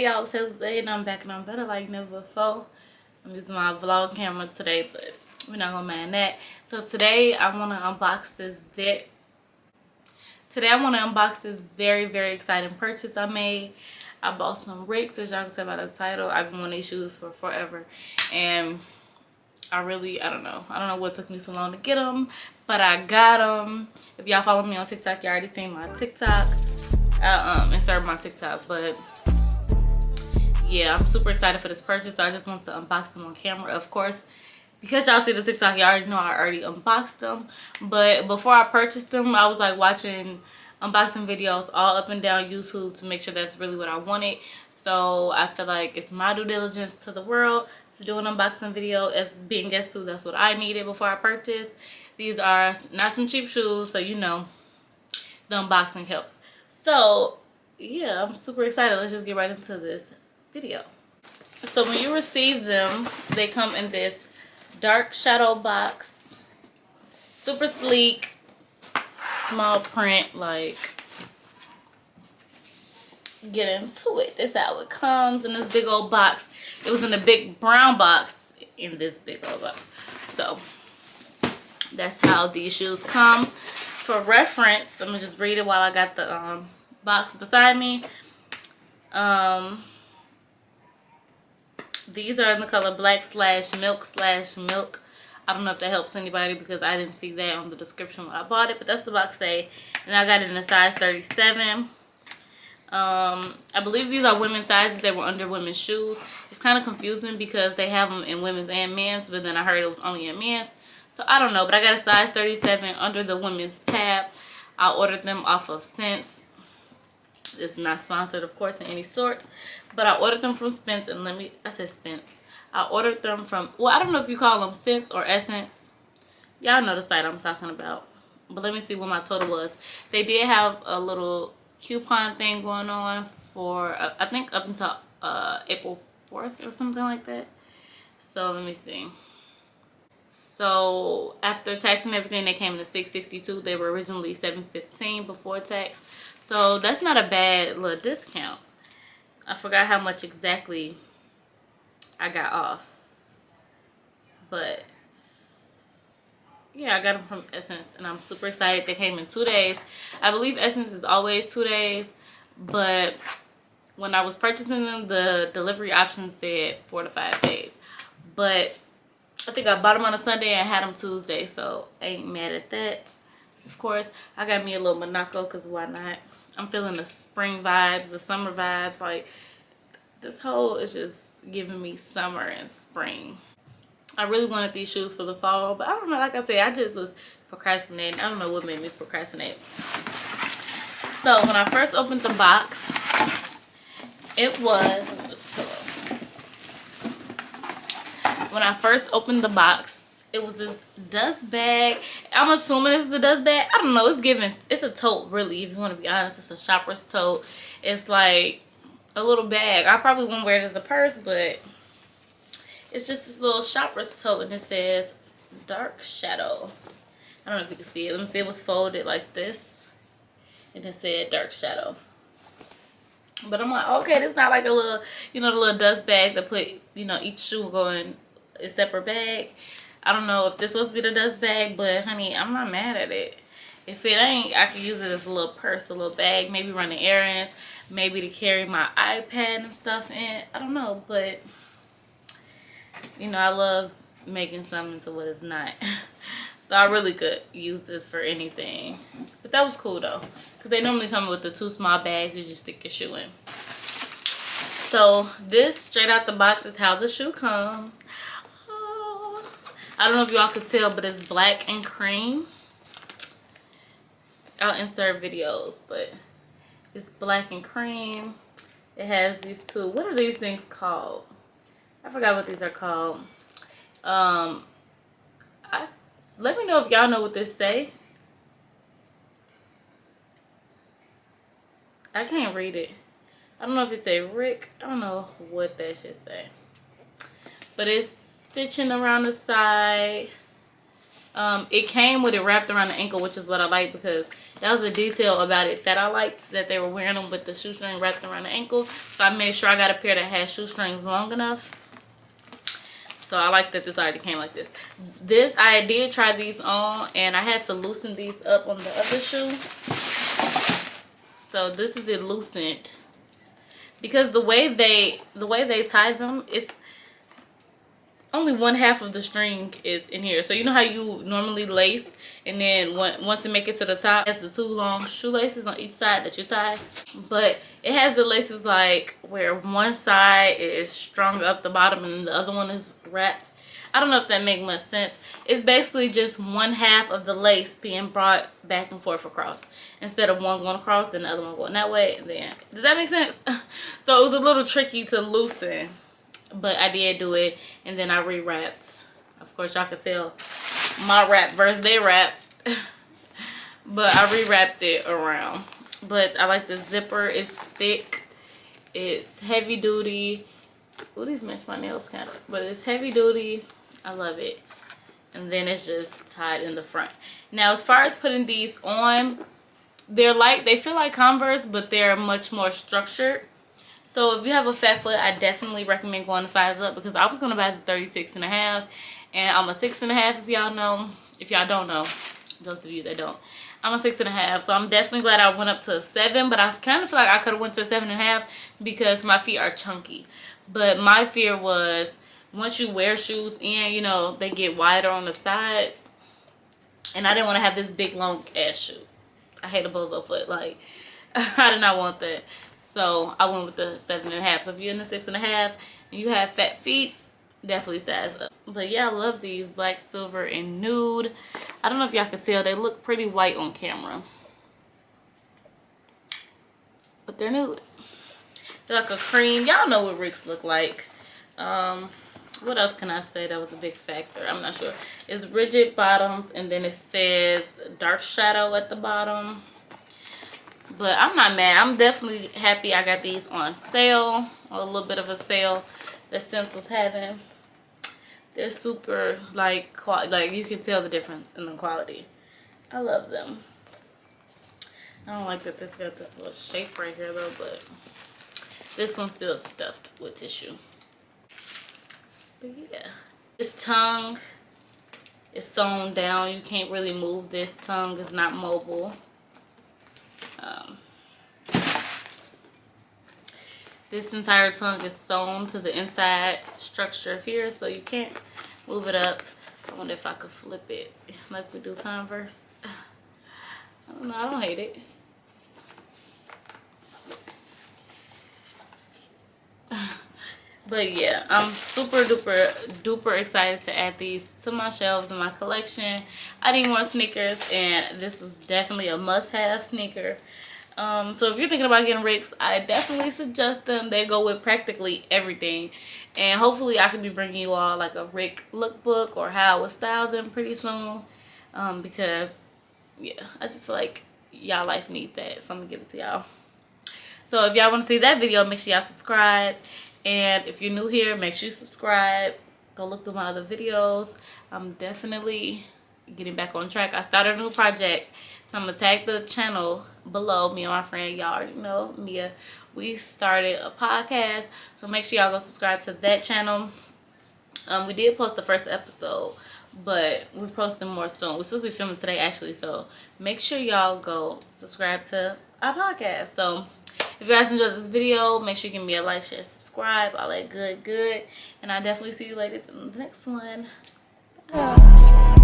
Hey y'all, it's Tuesday and I'm back and I'm better like never before. I'm using my vlog camera today, but we're not gonna mind that. So today I want to unbox this very, very exciting purchase I made. I bought some Ricks, as y'all can tell by the title. I've been wanting these shoes for forever, and I don't know what took me so long to get them, but I got them. If y'all follow me on TikTok, you already seen my TikTok. I inserted my TikTok, but yeah, I'm super excited for this purchase. So I just want to unbox them on camera, of course, because y'all see the TikTok. You already know I already unboxed them. But before I purchased them, I was like watching unboxing videos all up and down YouTube to make sure that's really what I wanted. So I feel like it's my due diligence to the world to do an unboxing video. As being guest too, that's what I needed before I purchased. These are not some cheap shoes, so you know the unboxing helps. So yeah, I'm super excited. Let's just get right into this video. So when you receive them, they come in this dark shadow box, super sleek, small print. Like, get into it. This is how it comes in this big old box. It was in a big brown box in this big old box. So that's how these shoes come. For reference, I'm gonna just read it while I got the box beside me. These are in the color black/milk/milk. I don't know if that helps anybody because I didn't see that on the description when I bought it, but that's the box say. And I got it in a size 37. I believe these are women's sizes. They were under women's shoes. It's kind of confusing because they have them in women's and men's, but then I heard it was only in men's. So I don't know, but I got a size 37 under the women's tab. I ordered them off of Sense. It's not sponsored, of course, in any sorts, but I ordered them from Spence. And I said Spence. I ordered them from, well, I don't know if you call them Sense or Essence. Y'all know the site I'm talking about. But let me see what my total was. They did have a little coupon thing going on for, I think up until April 4th or something like that. So let me see. So after tax and everything, they came to $6.62. They were originally $7.15 before tax. So that's not a bad little discount. I forgot how much exactly I got off. But yeah, I got them from Essence and I'm super excited. They came in 2 days. I believe Essence is always 2 days. But when I was purchasing them, the delivery option said 4 to 5 days. But I think I bought them on a Sunday and had them Tuesday. So I ain't mad at that. Of course, I got me a little Monaco because why not? I'm feeling the spring vibes, the summer vibes. Like, this whole is just giving me summer and spring. I really wanted these shoes for the fall, but I don't know. Like I said, I just was procrastinating. I don't know what made me procrastinate. So when I first opened the box, it was, let me just pull up. When I first opened the box, it was this dust bag. I'm assuming it's the dust bag. I don't know. It's a tote, really. If you want to be honest, it's a shopper's tote. It's like a little bag. I probably won't wear it as a purse, but it's just this little shopper's tote. And it says Dark Shadow. I don't know if you can see it. Let me see. It was folded like this. And it said Dark Shadow. But I'm like, okay, this is not like a little, the little dust bag that put, each shoe will go in a separate bag. I don't know if this was supposed to be the dust bag, but honey, I'm not mad at it. If it ain't, I could use it as a little purse, a little bag, maybe running errands, maybe to carry my iPad and stuff in. I don't know, but I love making something into what it's not. So I really could use this for anything. But that was cool though, because they normally come with the 2 small bags you just stick your shoe in. So this straight out the box is how the shoe comes. I don't know if y'all could tell, but it's black and cream. I'll insert videos, but it's black and cream. It has these 2. What are these things called? I forgot what these are called. Let me know if y'all know what this say. I can't read it. I don't know if it say Rick. I don't know what that should say. But it's stitching around the side. It came with it wrapped around the ankle, which is what I like, because that was a detail about it that I liked, that they were wearing them with the shoestring wrapped around the ankle. So I made sure I got a pair that had shoestrings long enough. So I like that this already came like this. I did try these on, and I had to loosen these up on the other shoe. So this is it loosened, because the way they tie them, it's only one half of the string is in here. So you know how you normally lace, and then once you make it to the top, it has the two long shoelaces on each side that you tie. But it has the laces like where one side is strung up the bottom and the other one is wrapped. I don't know if that makes much sense. It's basically just one half of the lace being brought back and forth across. Instead of one going across, then the other one going that way. And then, does that make sense? So it was a little tricky to loosen, but I did do it, and then I re-wrapped. Of course, y'all can tell my wrap versus their wrap. But I re-wrapped it around. But I like the zipper. It's thick. It's heavy duty. Ooh, these match my nails kind of. But it's heavy duty. I love it. And then it's just tied in the front. Now, as far as putting these on, they feel like Converse, but they're much more structured. So if you have a fat foot, I definitely recommend going to size up, because I was going to buy the 36.5, and I'm a 6.5 if y'all know. If y'all don't know, those of you that don't, I'm a 6.5. So I'm definitely glad I went up to a 7, but I kind of feel like I could have went to a 7.5 because my feet are chunky. But my fear was, once you wear shoes in, you know, they get wider on the sides, and I didn't want to have this big long ass shoe. I hate a bozo foot. Like, I did not want that. So I went with the 7.5. So if you're in the 6.5 and you have fat feet, definitely size up. But yeah, I love these, black, silver, and nude. I don't know if y'all can tell, they look pretty white on camera, but they're nude. They're like a cream. Y'all know what Ricks look like. What else can I say that was a big factor? I'm not sure. It's rigid bottoms, and then it says dark shadow at the bottom. But I'm not mad. I'm definitely happy I got these on sale. A little bit of a sale that Sense was having. They're super, like you can tell the difference in the quality. I love them. I don't like that this got this little shape right here though, but this one's still stuffed with tissue. But yeah, this tongue is sewn down. You can't really move this tongue. It's not mobile. This entire tongue is sewn to the inside structure of here, so you can't move it up. I wonder if I could flip it like we do Converse. I don't know. I don't hate it. But yeah, I'm super duper excited to add these to my shelves in my collection. I need more sneakers, and this is definitely a must-have sneaker. So if you're thinking about getting Ricks, I definitely suggest them. They go with practically everything, and hopefully I can be bringing you all like a Rick lookbook or how I would style them pretty soon. Because yeah, I just feel like y'all life need that, so I'm gonna give it to y'all. So if y'all want to see that video, make sure y'all subscribe. And if you're new here, make sure you subscribe. Go look through my other videos. I'm definitely getting back on track. I started a new project, so I'm gonna tag the channel below. Me and my friend, y'all already know, Mia, we started a podcast, so make sure y'all go subscribe to that channel. We did post the first episode, but we're posting more soon. We're supposed to be filming today actually, so make sure y'all go subscribe to our podcast. So if you guys enjoyed this video, make sure you give me a like, share, subscribe, all that good. And I'll definitely see you ladies in the next one. Bye.